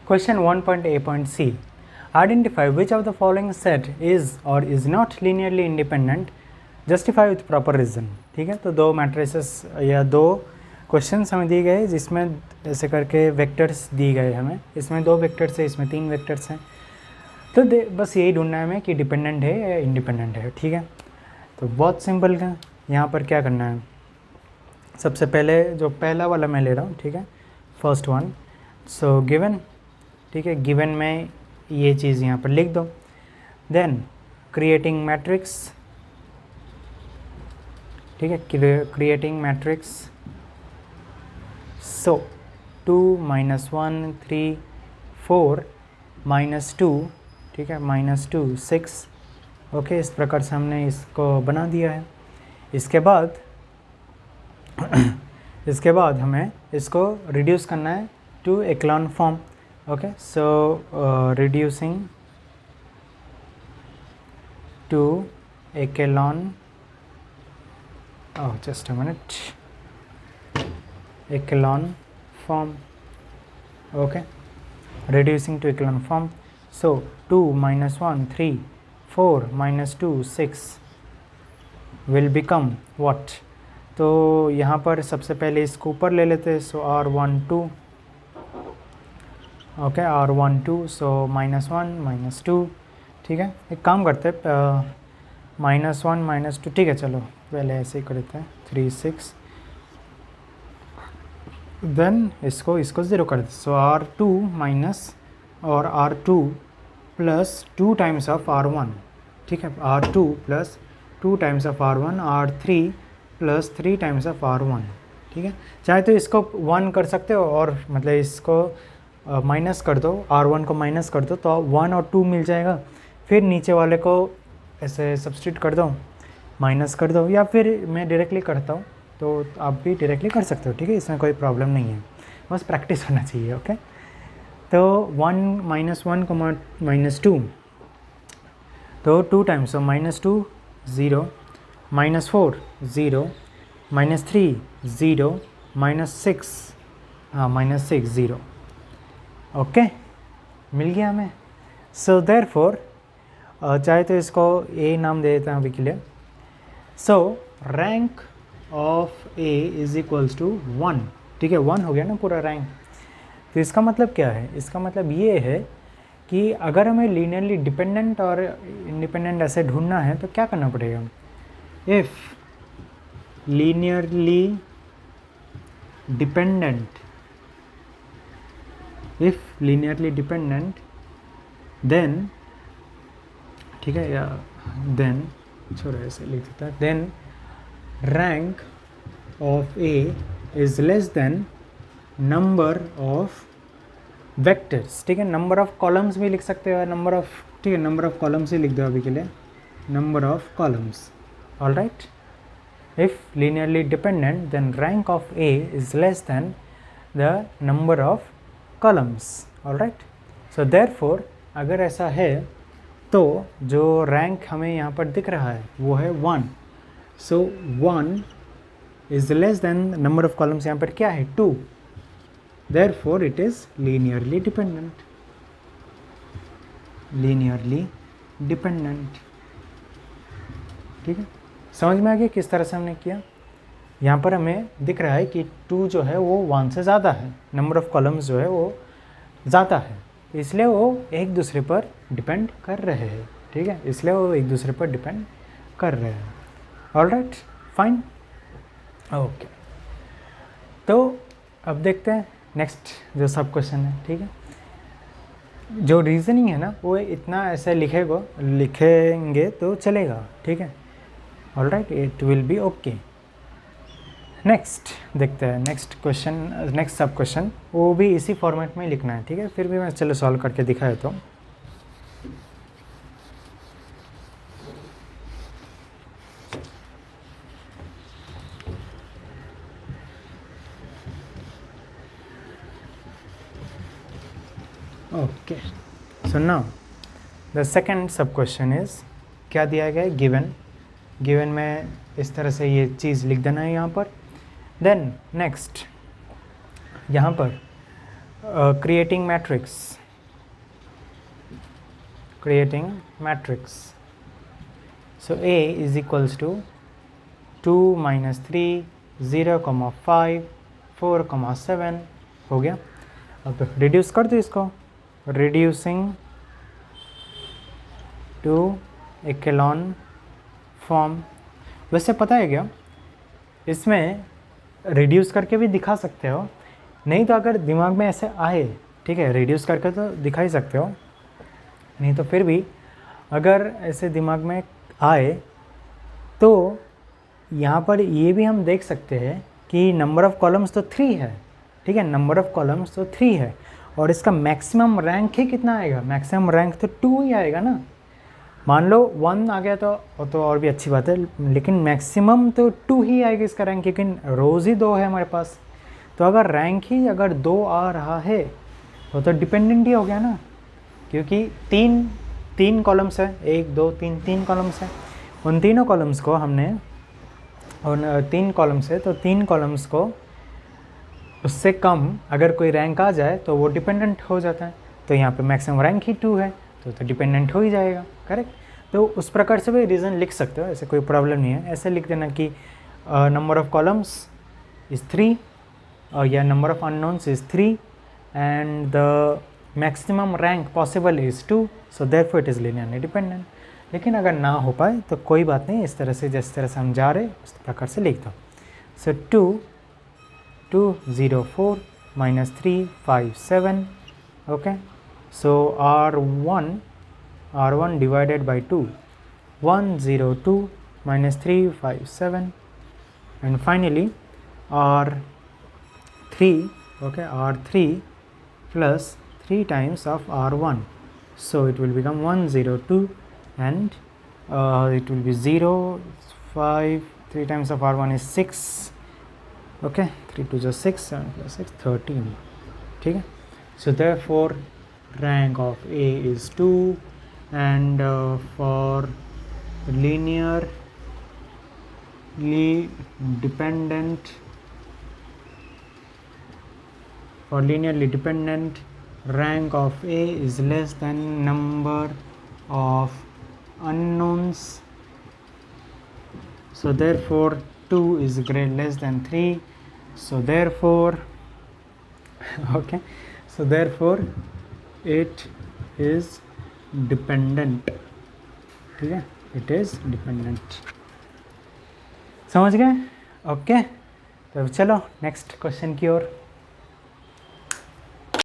Question 1.A.C. Identify which of the following set is or is not linearly independent. Justify with proper reason. ठीक है, तो दो matrices या दो questions हमें दिए गए जिसमें ऐसे करके वेक्टर्स दिए गए हमें, इसमें दो वेक्टर्स है, इसमें तीन वेक्टर्स हैं, तो बस यही ढूंढना है हमें कि डिपेंडेंट है या इंडिपेंडेंट है। ठीक है, तो बहुत सिंपल है। यहाँ पर क्या करना है, सबसे पहले जो पहला वाला मैं ले रहा हूँ, ठीक है, फर्स्ट वन। सो गिवन, ठीक है, गिवन में ये चीज़ यहाँ पर लिख दो। देन क्रिएटिंग मैट्रिक्स, ठीक है, क्रिएटिंग मैट्रिक्स। सो 2 -1 3 4 -2, ठीक है, -2 6। ओके, इस प्रकार से हमने इसको बना दिया है। इसके बाद इसके बाद हमें इसको रिड्यूस करना है to echelon form. Okay, so reducing to echelon, just a minute, echelon form. Okay, reducing to echelon form. So 2 -1 3 4 -2 6 will become what? तो यहाँ पर सबसे पहले इसको ऊपर ले लेते हैं। सो R12, ओके, R12, सो -1 -2, ठीक है। एक काम करते हैं, -1 -2, ठीक है, चलो पहले ऐसे ही करते हैं, 3 6, देन इसको 0 कर देते। सो R2 माइनस और R2 plus 2 times of R1, ठीक है, R2 plus 2 times of R1, R3 plus 3 times of R1, ठीक है। चाहे तो इसको 1 कर सकते हो और मतलब इसको माइनस कर दो, R1 को माइनस कर दो तो 1 और 2 मिल जाएगा। फिर नीचे वाले को ऐसे सब्स्टिट्यूट कर दो, माइनस कर दो, या फिर मैं डायरेक्टली करता हूँ तो आप भी डायरेक्टली कर सकते हो, ठीक है, इसमें कोई प्रॉब्लम नहीं है, बस प्रैक्टिस होना चाहिए। ओके, तो 1 -1 को -2, तो 2 टाइम्स, सो -2 0, -4 0, -3 0, -6, हाँ -6 0। ओके, मिल गया हमें। सो देयरफॉर चाहे तो इसको ए नाम दे देते हैं अभी के लिए। So rank of A is equals to 1, ठीक है, 1 हो गया ना पूरा रैंक। तो इसका मतलब क्या है, इसका मतलब ये है कि अगर हमें लीनियरली डिपेंडेंट और इंडिपेंडेंट ऐसे ढूंढना है तो क्या करना पड़ेगा, if linearly dependent, if linearly dependent then, ठीक है, या देन छोड़ो ऐसे लिख देता है, then rank of A is less than number of vectors, ठीक है, नंबर ऑफ कॉलम्स भी लिख सकते हो, नंबर ऑफ, ठीक है, नंबर ऑफ कॉलम्स ही लिख दो अभी के लिए, number of columns. All right, if linearly dependent then rank of A is less than the number of columns. All right, so therefore अगर ऐसा है तो जो रैंक हमें यहाँ पर दिख रहा है वो है 1। सो 1 is less than number of columns, यहाँ पर क्या है 2, therefore it is linearly dependent, linearly dependent, ठीक है। समझ में आ गया किस तरह से हमने किया। यहाँ पर हमें दिख रहा है कि 2 जो है वो 1 से ज़्यादा है, नंबर ऑफ कॉलम्स जो है वो ज़्यादा है, इसलिए वो एक दूसरे पर डिपेंड कर रहे हैं, ठीक है, इसलिए वो एक दूसरे पर डिपेंड कर रहे हैं। All right, fine, okay. तो अब देखते हैं नेक्स्ट जो सब क्वेश्चन है, ठीक है। जो रीजनिंग है ना वो इतना ऐसे लिखेंगे तो चलेगा, ठीक है। All right, it will be okay. Next देखते हैं, नेक्स्ट क्वेश्चन, नेक्स्ट सब क्वेश्चन, वो भी इसी फॉर्मेट में लिखना है, ठीक है। फिर भी मैं चलो सॉल्व करके दिखा देता हूँ। Okay, so now the second सब क्वेश्चन इज, क्या दिया गया है, गिवन, गिवन में इस तरह से ये चीज़ लिख देना है यहाँ पर। देन नेक्स्ट यहाँ पर creating matrix. So A is equals to 2 minus 3 0, 5 4, 7 हो गया. अब रिड्यूस कर दो इसको, रिड्यूसिंग टू इकेलॉन फॉर्म. वैसे पता है क्या, इसमें रिड्यूस करके भी दिखा सकते हो, नहीं तो अगर दिमाग में ऐसे आए, ठीक है, रिड्यूस करके तो दिखा ही सकते हो, नहीं तो फिर भी अगर ऐसे दिमाग में आए तो यहाँ पर ये भी हम देख सकते हैं कि नंबर ऑफ़ कॉलम्स तो 3 है, ठीक है, नंबर ऑफ़ कॉलम्स तो 3 है, और इसका मैक्सिमम रैंक ही कितना आएगा, मैक्सिमम रैंक तो 2 ही आएगा ना. मान लो 1 आ गया तो और भी अच्छी बात है, लेकिन मैक्सिमम तो 2 ही आएगा इसका रैंक, लेकिन रोज़ ही 2 है हमारे पास. तो अगर रैंक ही अगर 2 आ रहा है तो डिपेंडेंट ही हो गया ना, क्योंकि तीन कॉलम्स है, 1 2 3 कॉलम्स है. उन तीनों कॉलम्स को हमने, उन 3 कॉलम्स है तो 3 कॉलम्स को उससे कम अगर कोई रैंक आ जाए तो वो डिपेंडेंट हो जाता है. तो यहाँ पे मैक्सिमम रैंक ही 2 है तो डिपेंडेंट हो ही जाएगा. करेक्ट. तो उस प्रकार से भी रीज़न लिख सकते हो, ऐसे कोई प्रॉब्लम नहीं है. ऐसे लिख देना कि नंबर ऑफ़ कॉलम्स इज़ 3 या number of unknowns is 3 and the maximum rank possible is 2, so therefore it is linearly dependent. लेकिन अगर ना हो पाए तो कोई बात नहीं, इस तरह से जिस तरह से हम जा रहे उस प्रकार से लिख दो. सो 2 0 4 minus 3 5 7. okay, so R1 divided by 2 1 0 2 minus 3 5 7, and finally R3, okay, R3 plus 3 times of R1, so it will become 1 0 2 and it will be 0 5, 3 times of R1 is 6, okay, 3 2 is 6, 7 plus 6 13, ठीक है. So therefore rank of A is 2, and for linearly dependent rank of A is less than number of unknowns, so therefore 2 is less than 3, so therefore okay, so therefore it is dependent. ठीक है, it is dependent. समझ गए? Okay, तो चलो next question की ओर.